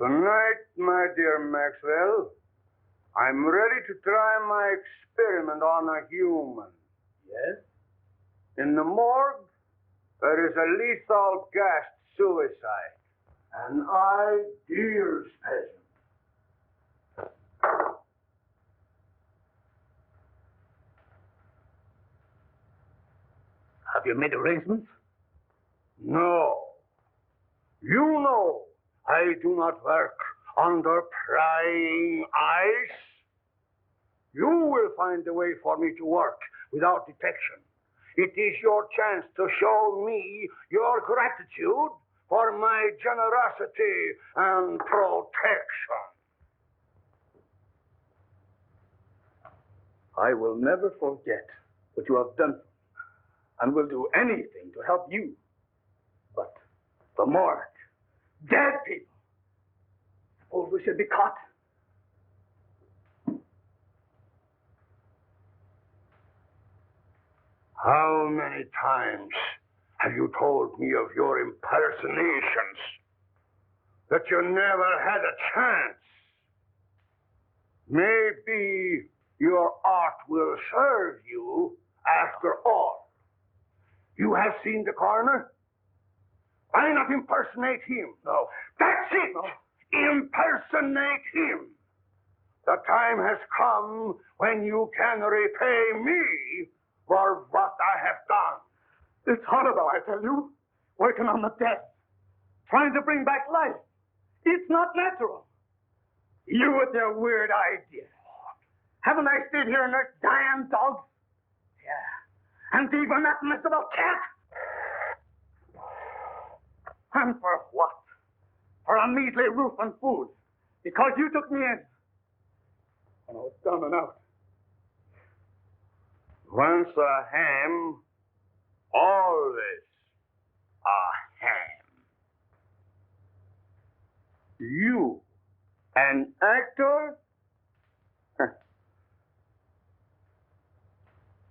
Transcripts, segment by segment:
Tonight, my dear Maxwell, I'm ready to try my experiment on a human. Yes? In the morgue, there is a lethal gas suicide. An ideal specimen. Have you made arrangements? No. You know I do not work under prying eyes. You will find a way for me to work without detection. It is your chance to show me your gratitude for my generosity and protection. I will never forget what you have done and will do anything to help you. But the morgue, dead people, suppose we should be caught? How many times have you told me of your impersonations? That you never had a chance? Maybe your art will serve you after all. You have seen the coroner? Why not impersonate him? No. That's it! No. Impersonate him! The time has come when you can repay me for what I have done. It's horrible, I tell you. Working on the dead. Trying to bring back life. It's not natural. You with your weird ideas. Haven't I stayed here and nursed dying dogs? Yeah. And even that miserable cat? And for what? For a measly roof and food. Because you took me in. And I was down and out. Once a ham, always a ham. You, an actor?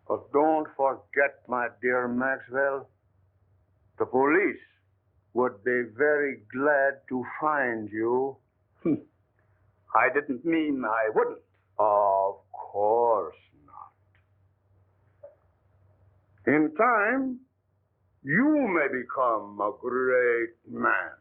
But don't forget, my dear Maxwell, the police would be very glad to find you. I didn't mean I wouldn't. Of course not. In time, you may become a great man.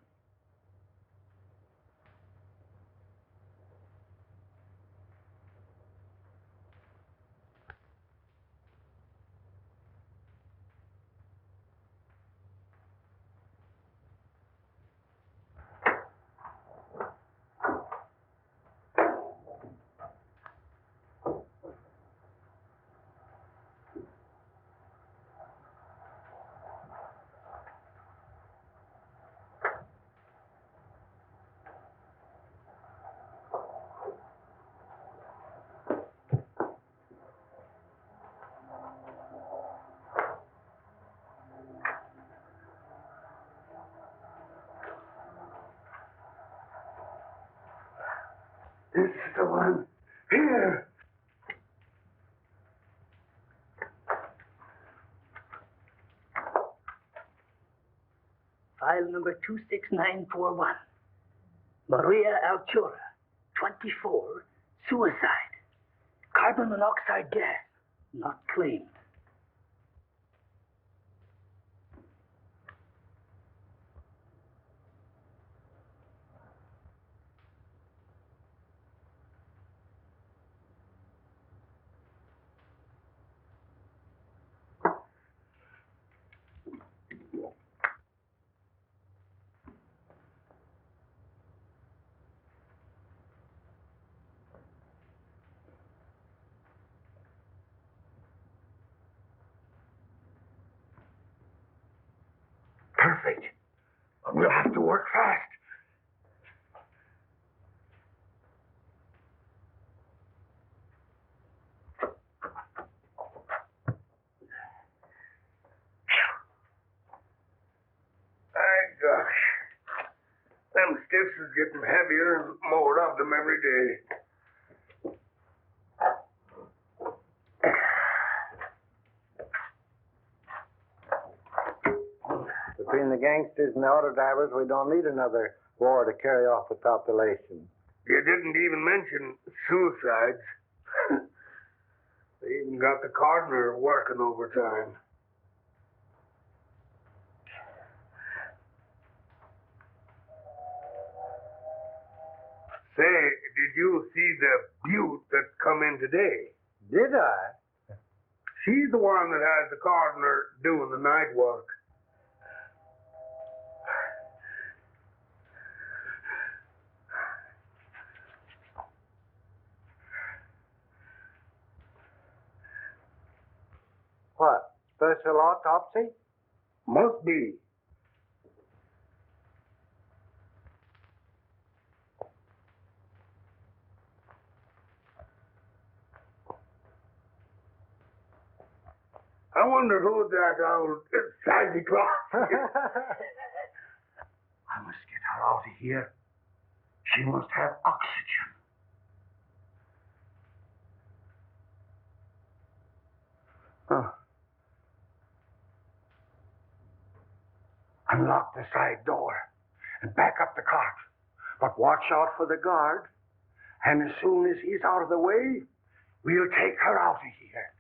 This is the one. Here. File number 26941. Maria Altura, 24, suicide. Carbon monoxide gas, not claimed. Perfect. But we'll have to work fast. Gosh. Them stiffs is getting heavier and more of them every day. The Between the gangsters and the auto drivers, we don't need another war to carry off the population. You didn't even mention suicides. They even got the coroner working overtime. Say, did you see the beaut that come in today? Did I? She's the one that has the coroner doing the night work. What? Special autopsy? Must be. I wonder who that old Santa Claus is. I must get her out of here. She must have oxygen. Huh. Unlock the side door and back up the cart. But watch out for the guard. And as soon as he's out of the way, we'll take her out of here.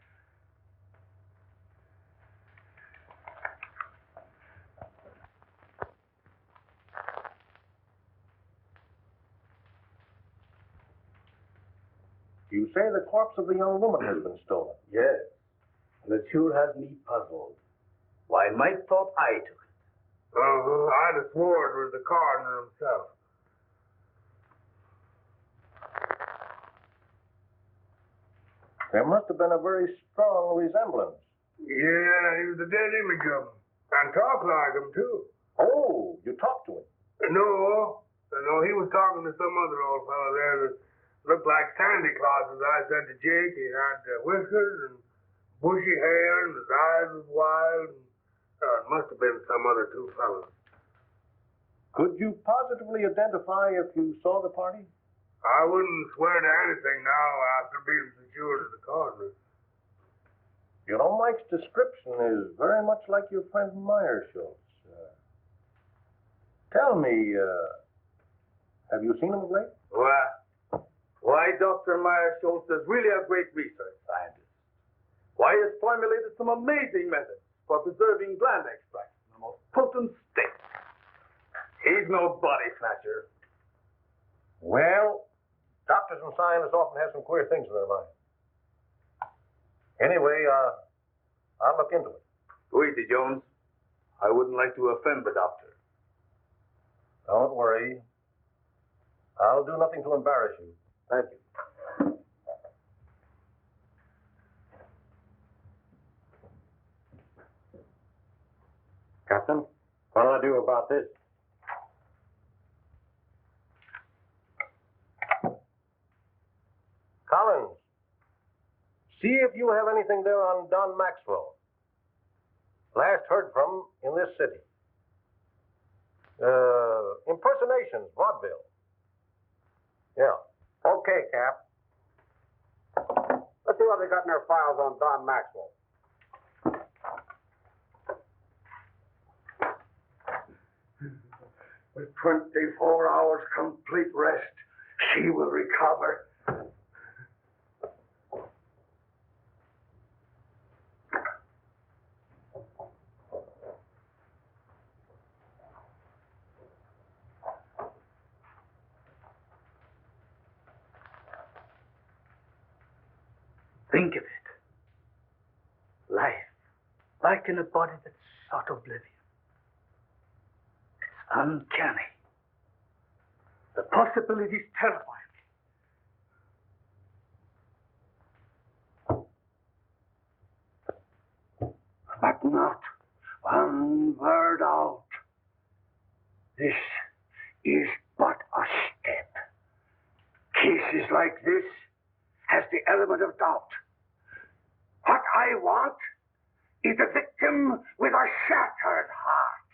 You say the corpse of the young woman has been stolen? Yes. And it sure has me puzzled. Why, Mike thought I took it. I'd have sworn it was the coroner himself. There must have been a very strong resemblance. Yeah, he was a dead image of him. And talked like him, too. Oh, you talked to him? No, he was talking to some other old fellow there that looked like Santa Claus, as I said to Jake. He had whiskers and bushy hair, and his eyes was wild. And, it must have been some other two fellows. Could you positively identify if you saw the party? I wouldn't swear to anything now after being secured at the coroner. You know, Mike's description is very much like your friend Meyer Schultz. Tell me, have you seen him of late? Why, Dr. Meyer Schultz is really a great research scientist. Why, he has formulated some amazing methods for preserving gland extracts in the most potent state. He's no body snatcher. Well, doctors and scientists often have some queer things in their minds. Anyway, I'll look into it. Go easy, Jones. I wouldn't like to offend the doctor. Don't worry. I'll do nothing to embarrass you. Thank you. Captain, what do I do about this? Collins, see if you have anything there on Don Maxwell. Last heard from in this city. Impersonations, vaudeville. Yeah. Okay, Cap. Let's see what they got in their files on Don Maxwell. With 24 hours complete rest, she will recover. Think of it. Life, like in a body that sought oblivion. It's uncanny. The possibilities terrify me. But not one word out. This is but a step. Cases like this has the element of doubt. What I want is a victim with a shattered heart.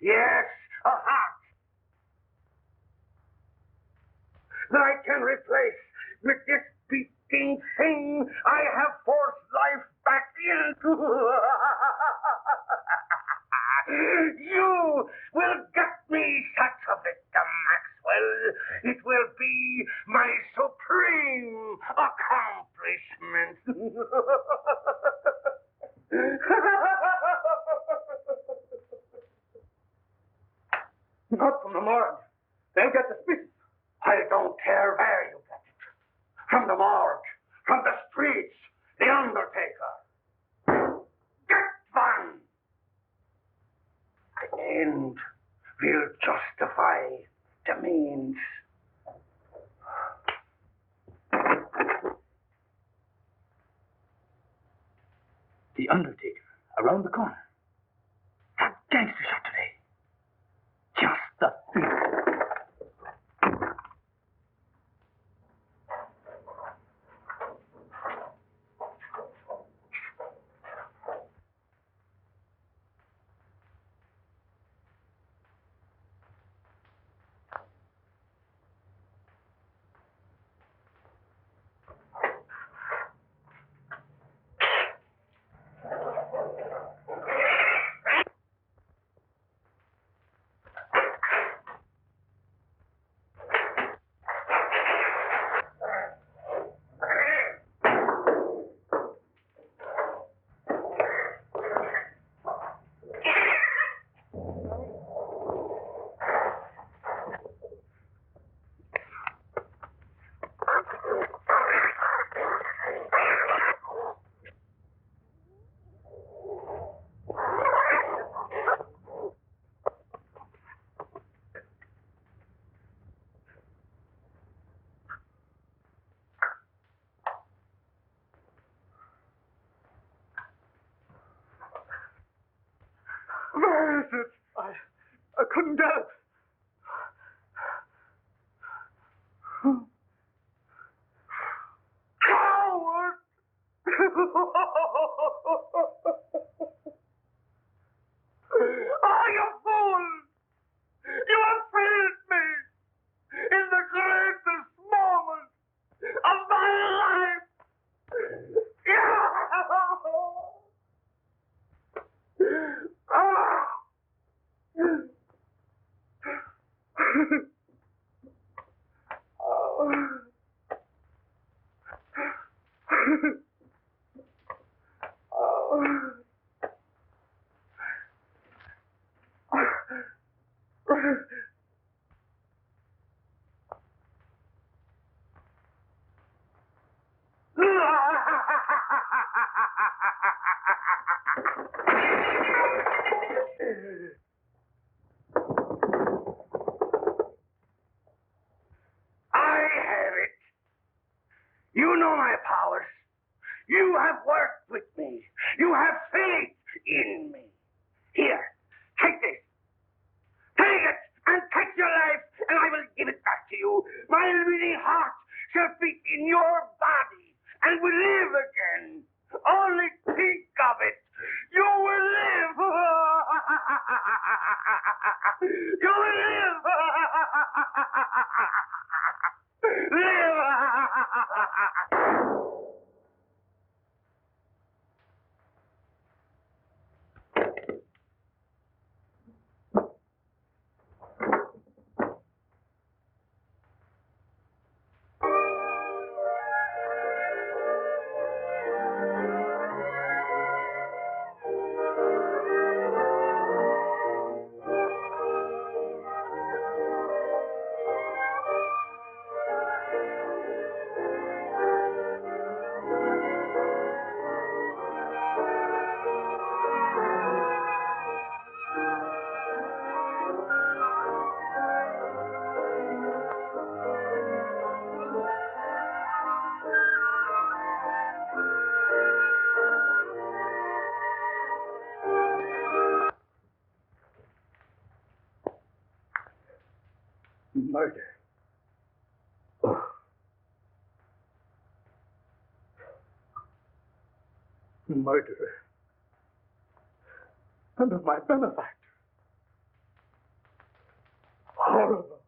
Yes, a heart that I can replace with this beating thing I have forced life back into. You hands. Not from the morgue. They'll get the suspicious. I don't care where you get it. From the morgue, from the streets, the undertaker. Get one! The end will justify the means. The undertaker, around the corner. That gangster shot today. Just the thing. Where is it? I couldn't get it. Coward! Oh, you fool! You have failed me in the greatest moment of my life! I have it. You know my powers. You have worked with me. You have faith in me. Here, take this. Take it and take your life, and I will give it back to you. My living heart shall beat in your body and will live again. Only think of it. You will live. You will live. Live. Murder. Oh. Murderer. And of my benefactor. Horrible.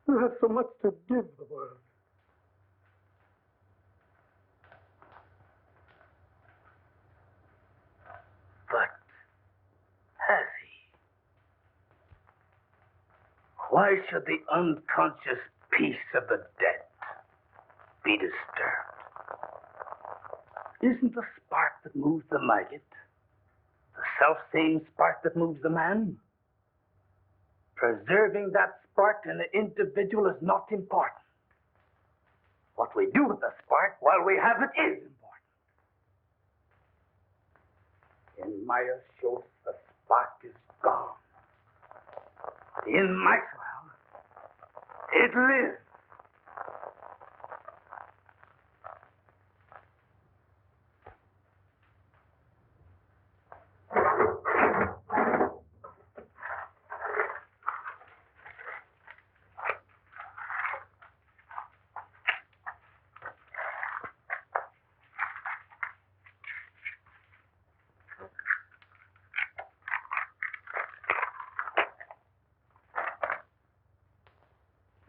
You have so much to give the world. But has he? Why should the unconscious peace of the dead be disturbed? Isn't the spark that moves the maggot the self-same spark that moves the man? Preserving that spark in the individual is not important. What we do with the spark while we have it is important. In Myers Schultz, the spark is gone. In Maxwell, it lives.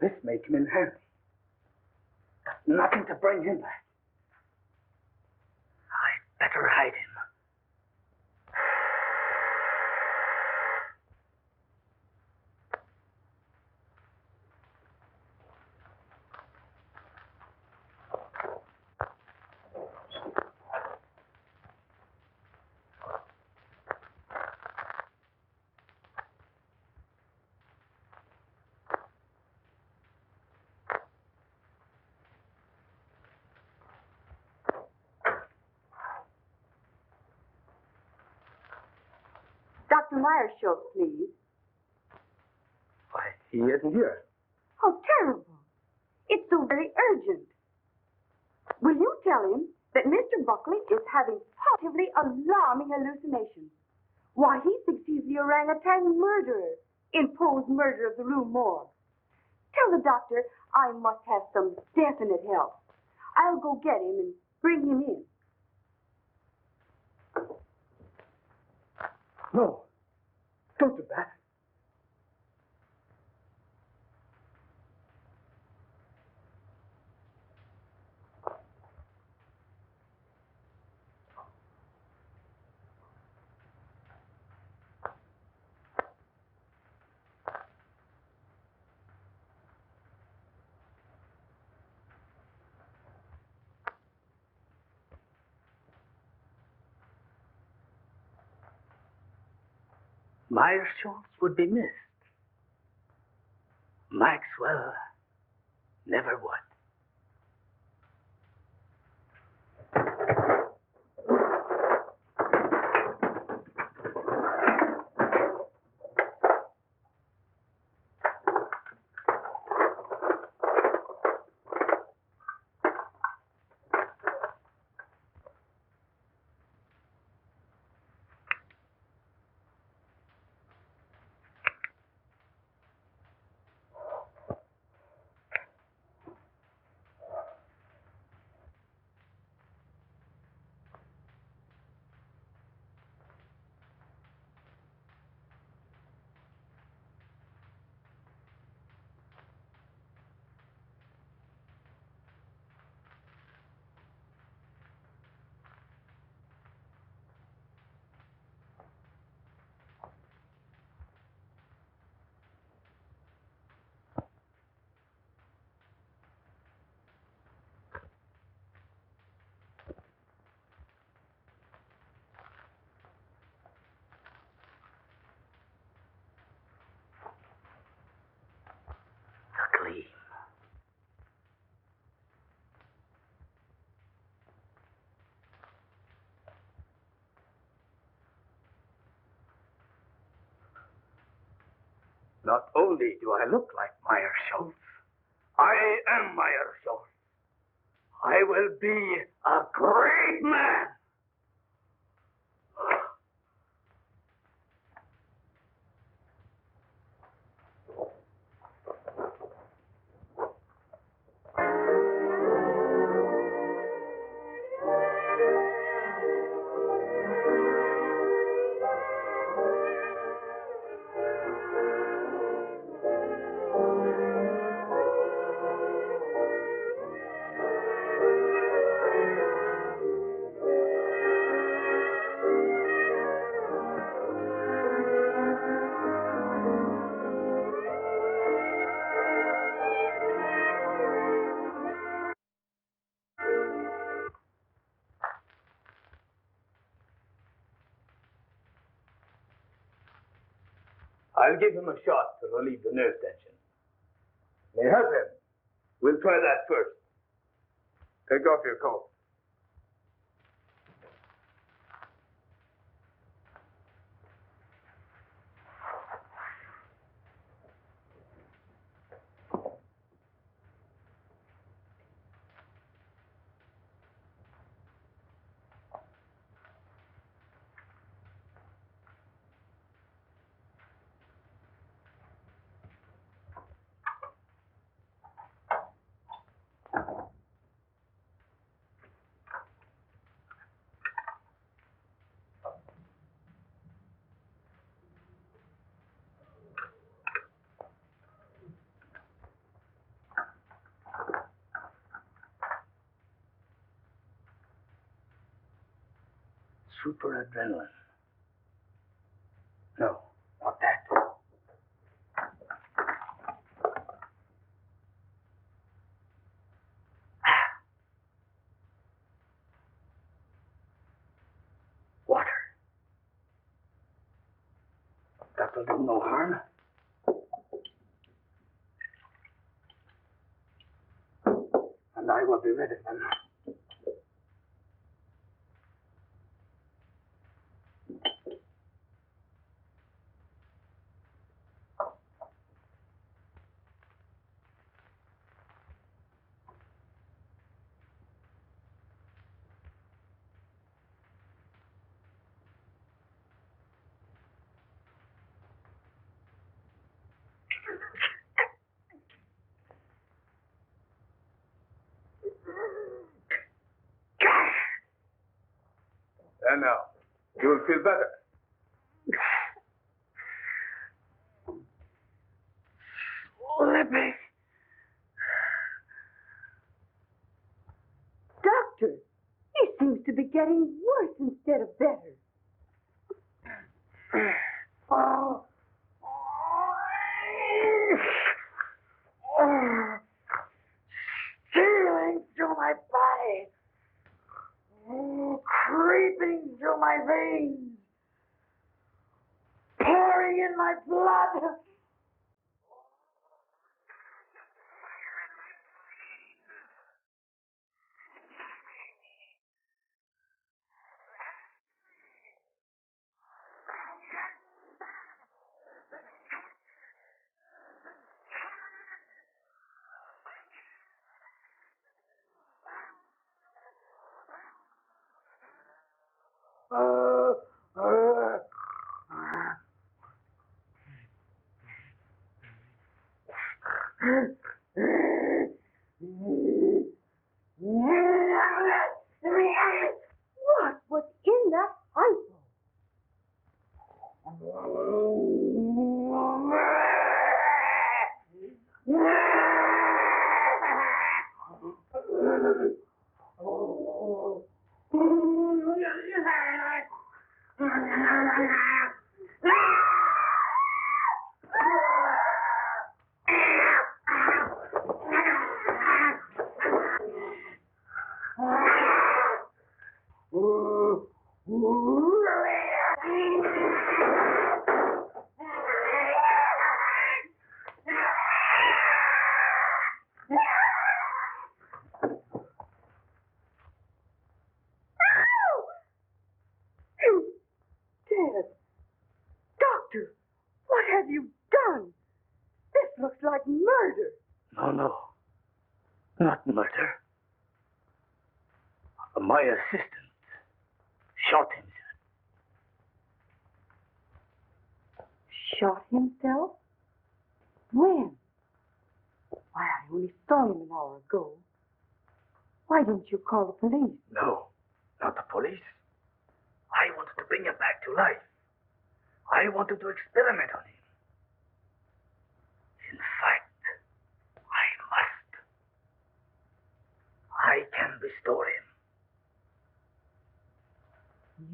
This may come in handy. Nothing to bring him back. I'd better hide him. Dr. Myers Schultz, please. Why, he isn't here. How terrible. It's so very urgent. Will you tell him that Mr. Buckley is having positively alarming hallucinations? Why, he thinks he's the orangutan murderer in Poe's Murder of the Rue Morgue. Tell the doctor I must have some definite help. I'll go get him and bring him in. No, don't do that. Myers Schultz would be missed. Maxwell never would. Not only do I look like Myers Schultz, I am Myers Schultz. I will be a great man. I'll give him a shot to relieve the nerve tension. May help him. We'll try that first. Take off your coat. Super adrenaline. No, not that. Water. That will do no harm. And I will be rid of them. And now, you will feel better. Slipping. Doctor, he seems to be getting worse instead of better. Stealing through my body. Creeping through my veins. Pouring in my blood. What was in that hypo? Dead. Doctor, what have you done? This looks like murder. No. Not murder. My assistant shot himself. Shot himself? When? Why, I only saw him an hour ago. Why didn't you call the police? No, not the police. I wanted to bring him back to life. I wanted to experiment on him. In fact, I must. I can restore him.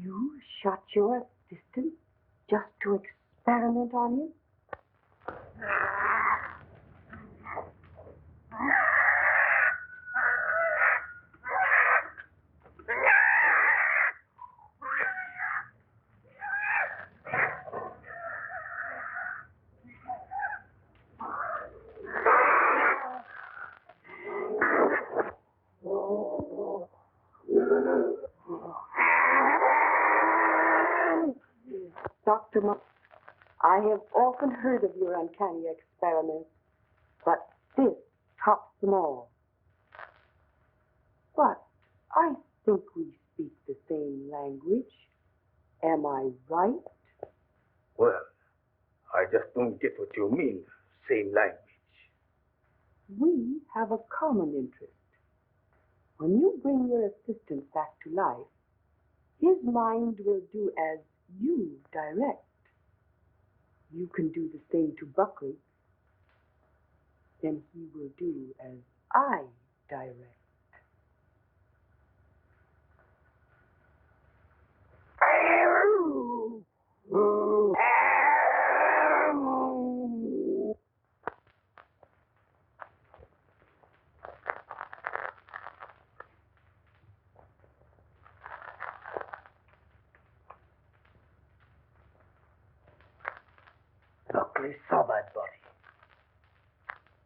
You shot your assistant just to experiment on him? Mr. I have often heard of your uncanny experiments, but this tops them all. But I think we speak the same language. Am I right? Well, I just don't get what you mean, same language. We have a common interest. When you bring your assistant back to life, his mind will do as you direct. You can do the same to Buckley. Then he will do as I direct. Buckley saw that body.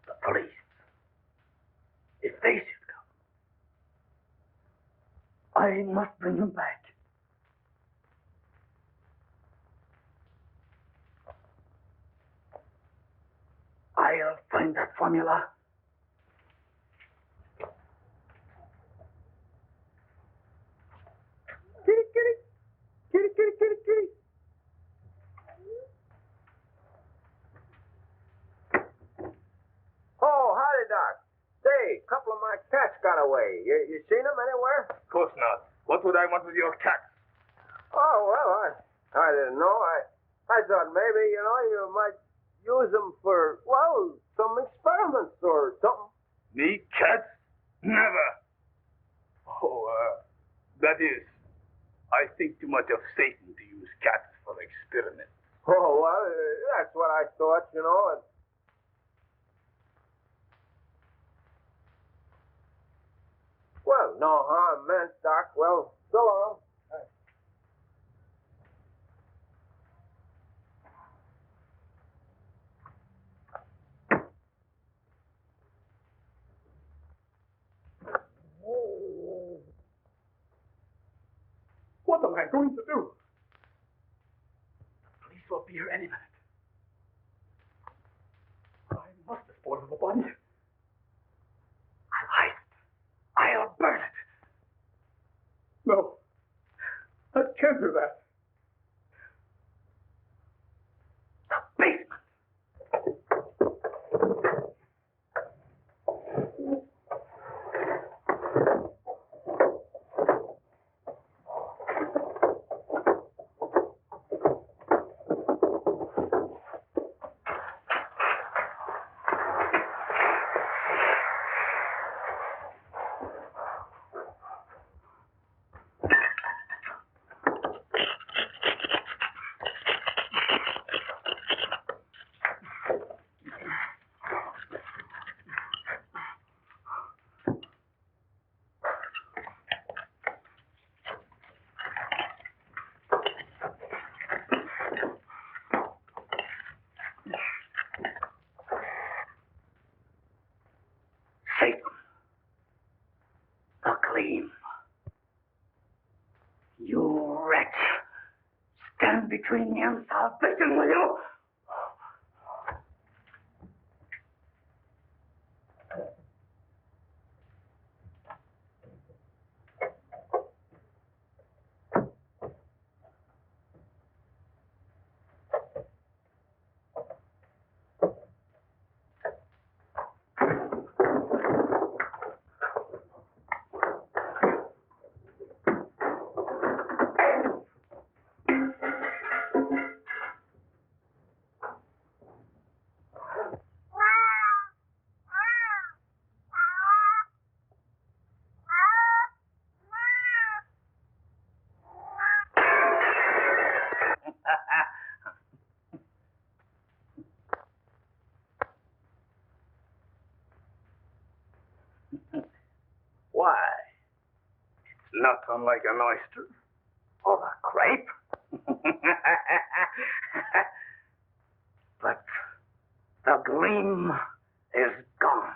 The police. If they should come, I must bring him back. I'll find that formula. Kitty, kitty. Kitty, kitty, kitty, kitty. Oh, howdy, Doc. Say, a couple of my cats got away. You seen them anywhere? Of course not. What would I want with your cat? Oh, well, I didn't know. I thought maybe, you might use them for, well, some experiments or something. Me, cats? Never. Oh, that is, I think too much of Satan to use cats for experiments. Oh, well, that's what I thought, and well, no harm meant, Doc. Well, so long. What am I going to do? Police will be here any minute. I must dispose of the body. I'll hide it. I'll burn it. No. I can't do that. The basement. Satan. The gleam. You wretch. Stand between me and salvation, will you? Why? It's not unlike an oyster or a crepe. But the gleam is gone.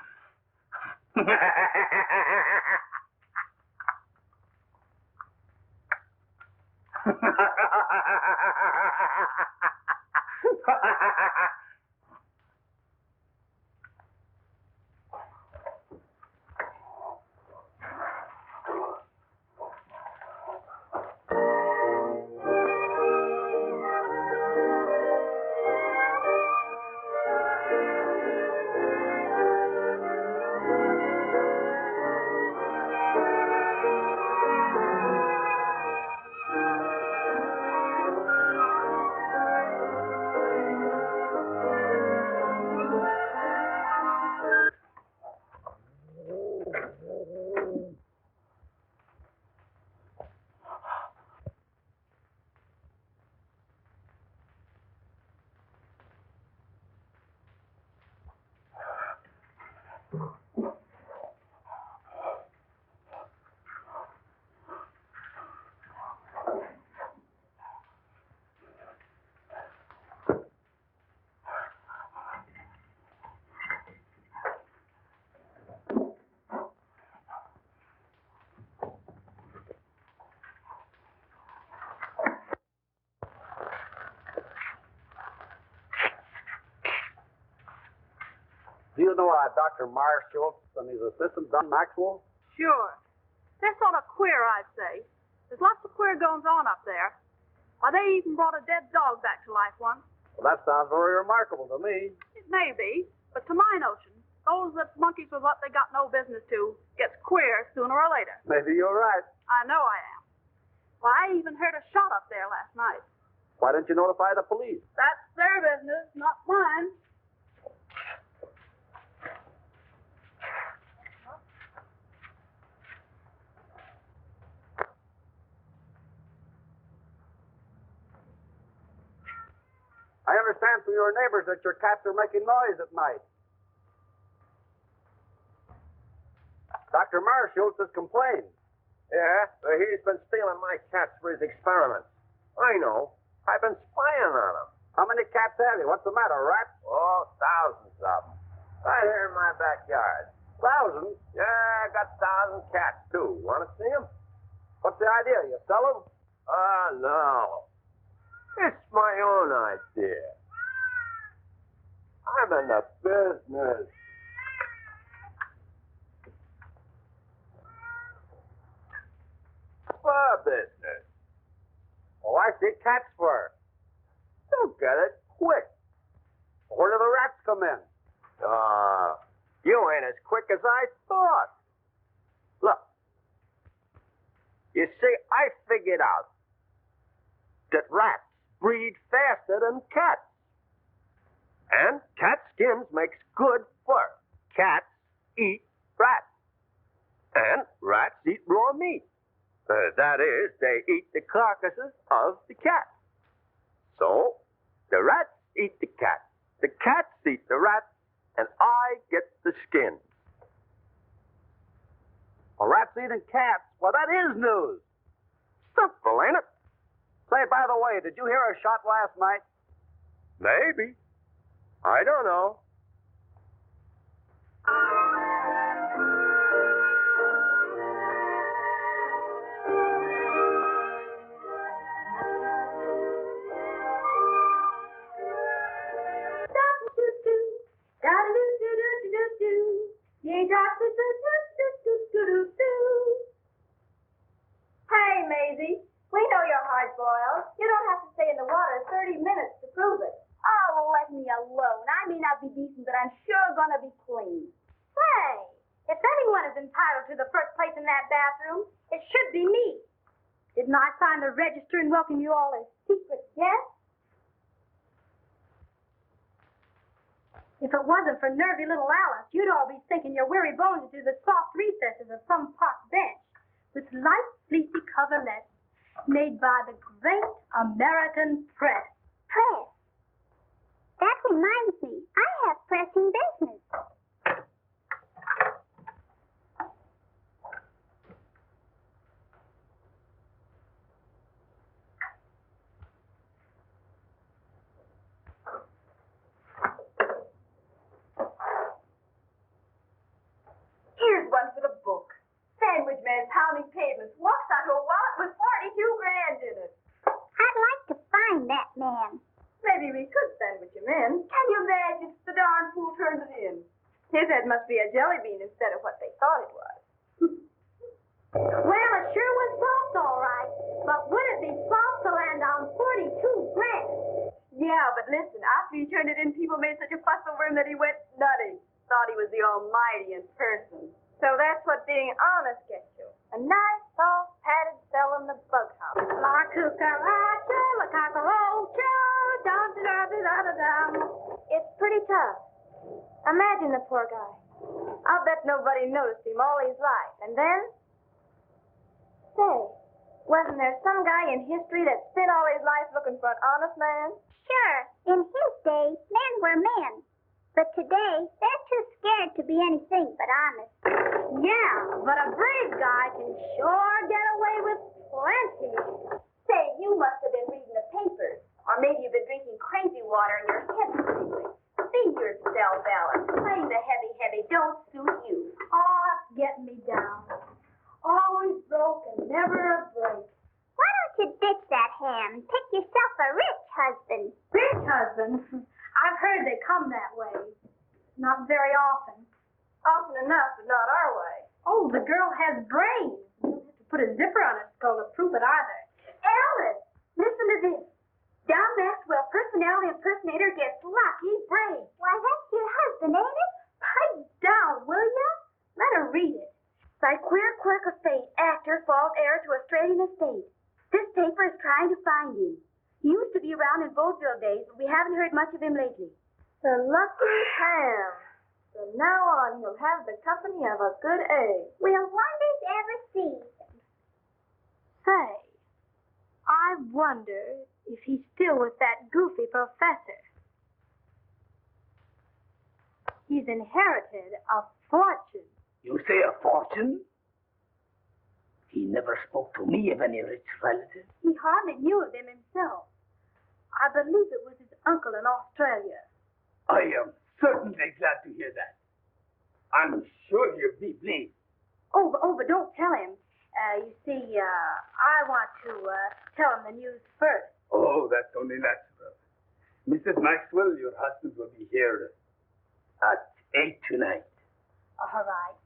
Do you know Dr. Marshall and his assistant, Don Maxwell? Sure. They're sort of queer, I'd say. There's lots of queer goings on up there. Why, they even brought a dead dog back to life once. Well, that sounds very remarkable to me. It may be, but to my notion, those that monkeys with what they got no business to gets queer sooner or later. Maybe you're right. I know I am. Why, I even heard a shot up there last night. Why didn't you notify the police? That's their business, not mine. I understand from your neighbors that your cats are making noise at night. Dr. Marshall has complained. Yeah, he's been stealing my cats for his experiments. I know. I've been spying on him. How many cats have you? What's the matter, rat? Oh, thousands of them. Right here in my backyard. Thousands? Yeah, I got 1,000 cats, too. Want to see them? What's the idea? You sell them? No. It's my own idea. I'm in the business. Fur business. Oh, I see. Cat's fur. You'll get it quick. Where do the rats come in? You ain't as quick as I thought. Look. You see, I figured out that rats breed faster than cats. And cat skins makes good fur. Cats eat rats. And rats eat raw meat. That is, they eat the carcasses of the cats. So, the rats eat the cats. The cats eat the rats, and I get the skin. Well, rats eating cats. Well, that is news. Simple, ain't it? Say, by the way, did you hear a shot last night? Maybe. I don't know. Hey, Maisie. We know you're hard-boiled. You don't have to stay in the water 30 minutes to prove it. Oh, let me alone. I may not be decent, but I'm sure gonna be clean. Say, if anyone is entitled to the first place in that bathroom, it should be me. Didn't I sign the register and welcome you all as secret guests? If it wasn't for nervy little Alice, you'd all be sinking your weary bones into the soft recesses of some park bench with light, fleecy coverlets made by the great American press. Press. That reminds me, I have pressing business. Here's one for the book. Sandwich man pounding pavements walks onto a wallet with 42 grand in it. that man. Maybe we could sandwich him in. Can you imagine if the darn fool turned it in? His head must be a jelly bean instead of what they thought it was. Well, it sure was soft, all right. But would it be soft to land on 42 grand? Yeah, but listen, after he turned it in, people made such a fuss over him that he went nutty. Thought he was the Almighty in person. So that's what being honest gets you. A nice, soft, padded cell in the bug house. La cucaracha, la cockroacha, da-da-da-da-da-da. It's pretty tough. Imagine the poor guy. I'll bet nobody noticed him all his life. And then? Say, wasn't there some guy in history that spent all his life looking for an honest man? Sure, in his day, men were men. But today, they're too scared to be anything but honest. Yeah, but a brave guy can sure get away with plenty. Say, you must have been reading the papers. Or maybe you've been drinking crazy water and your head's tingling. Be yourself, Alice. Playing the heavy don't suit you. Oh, it's getting me down. Always broke and never a break. Why don't you ditch that ham and pick yourself a rich husband? Rich husband? I've heard they come that way. Not very often. Often enough, but not our way. Oh, the girl has brains. You don't have to put a zipper on her skull to prove it either. Alice, listen to this. Don Maxwell, personality impersonator, gets lucky brains. Why, that's your husband, ain't it? Pipe down, will ya? Let her read it. By queer quirk of fate, actor falls heir to Australian estate. This paper is trying to find him. He used to be around in vaudeville days, but we haven't heard much of him lately. The lucky ham. From now on, he'll have the company of a good egg. Will wonders ever cease? Say, I wonder if he's still with that goofy professor. He's inherited a fortune. You say a fortune? He never spoke to me of any rich relative. He hardly knew of them himself. I believe it was his uncle in Australia. I am certainly glad to hear that. I'm sure he'll be pleased. Oh, but don't tell him. You see, I want to tell him the news first. Oh, that's only natural. Mrs. Maxwell, your husband will be here at 8 tonight. All right.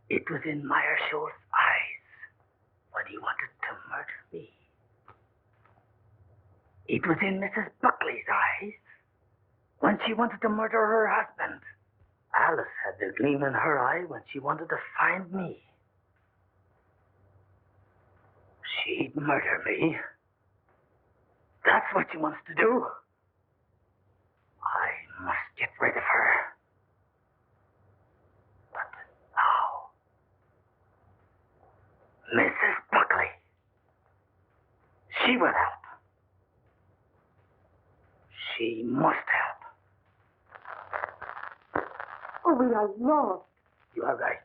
It was in Meyershaw's eyes when he wanted to murder me. It was in Mrs. Buckley's eyes when she wanted to murder her husband. Alice had the gleam in her eye when she wanted to find me. She'd murder me. That's what she wants to do. I must get rid of her. But how? Mrs. Buckley. She will help. She must help. Oh, we are lost. You are right.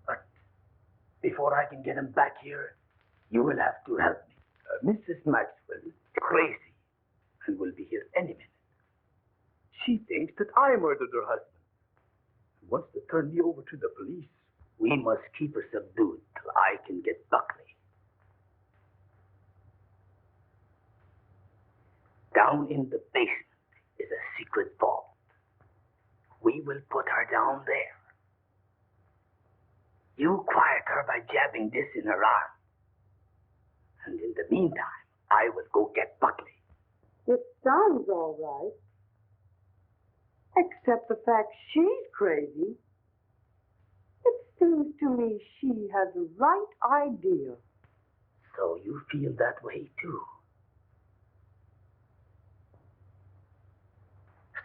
But before I can get him back here, you will have to help me. Mrs. Maxwell is crazy and will be here any minute. She thinks that I murdered her husband and wants to turn me over to the police. We must keep her subdued till I can get Buckley. Down in the basement is a secret vault. We will put her down there. You quiet her by jabbing this in her arm. And in the meantime, I will go get Buckley. It sounds all right. Except the fact she's crazy. It seems to me she has the right idea. So you feel that way too?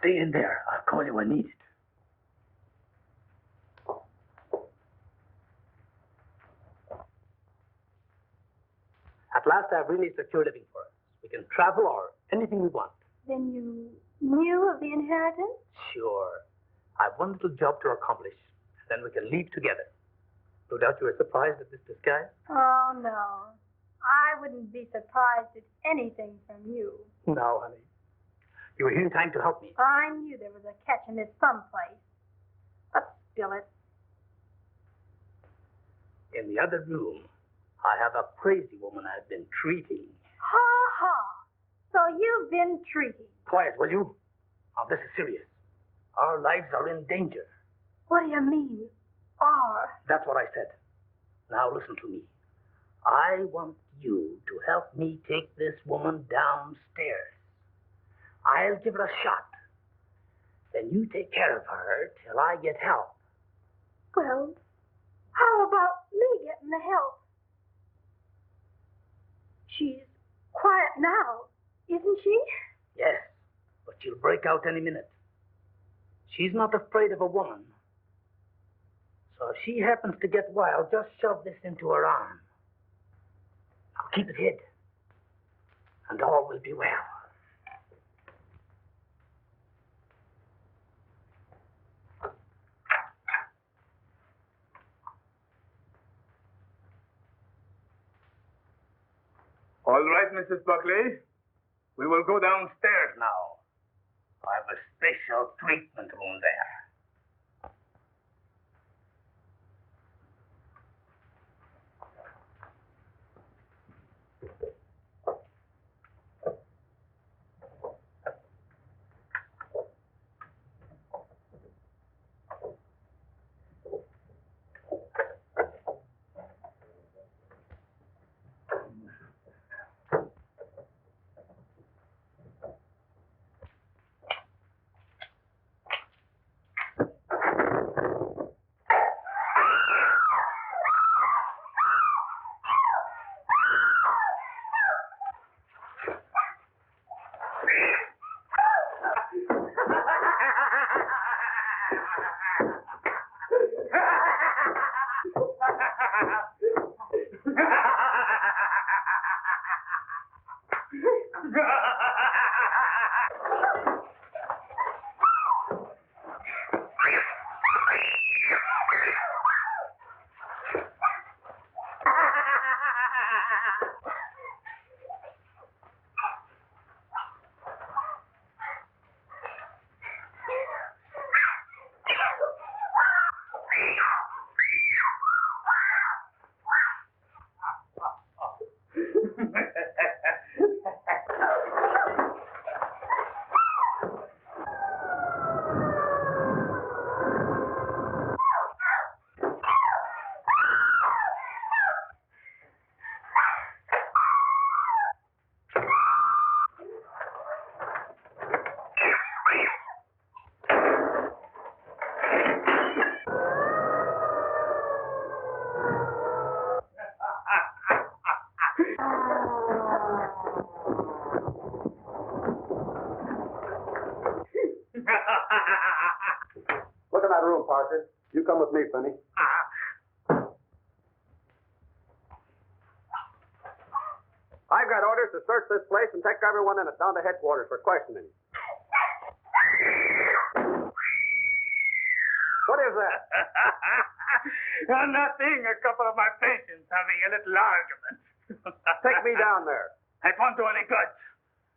Stay in there. I'll call you when needed. At last, I've really secured living for us. We can travel or anything we want. Then you knew of the inheritance? Sure. I've one little job to accomplish, and then we can leave together. No doubt you were surprised at this disguise? Oh, no. I wouldn't be surprised at anything from you. No, honey. You were here in time to help me. I knew there was a catch in this someplace. But still, In the other room, I have a crazy woman I've been treating. Ha ha! So you've been treating. Quiet, will you? Now, this is serious. Our lives are in danger. What do you mean, are? That's what I said. Now, listen to me. I want you to help me take this woman downstairs. I'll give her a shot. Then you take care of her till I get help. Well, how about me getting the help? She's quiet now, isn't she? Yes, but she'll break out any minute. She's not afraid of a woman. So if she happens to get wild, just shove this into her arm. Now keep it hid, and all will be well. All right, Mrs. Buckley. We will go downstairs now. I have a special treatment room there. Look in that room, Parker. You come with me, Finney. I've got orders to search this place and take everyone in it down to headquarters for questioning. What is that? Nothing. A couple of my patients having a little argument. Take me down there. It won't do any good.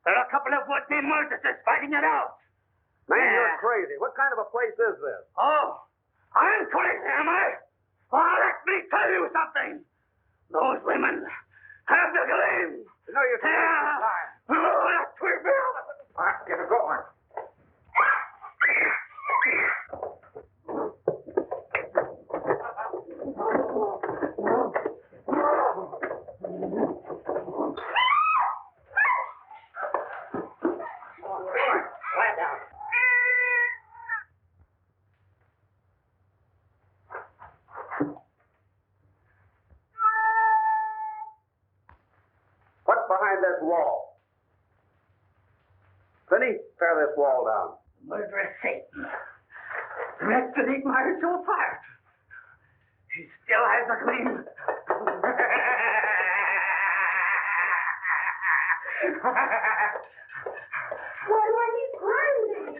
There are a couple of would-be murderers fighting it out. Man, Yeah. you're crazy. What kind of a place is this? Oh, I'm crazy, am I? Well, let me tell you something. Those women have the gleam. No, you can't waste your time. Oh, that's where Bill. All right, get it going. Lie down. What's behind this wall? Vinny, tear this wall down. Murderous Satan. Let's eat my soul fire. He still has a gleam. Why, he's crying.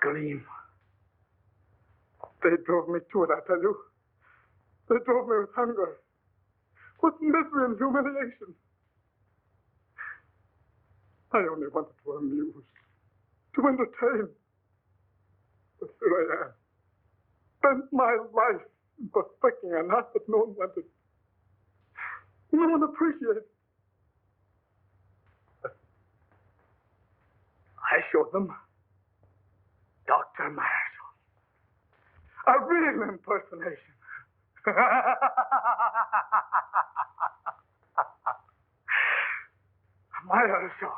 Gleam. They drove me to it, I tell you. They drove me with hunger, with misery and humiliation. I only wanted to amuse, to entertain. But here I am, spent my life in perfecting an art that no one wanted. No one appreciated. I showed them Dr. Marshall. A real impersonation. My assault.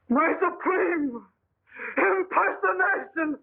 My supreme impersonation.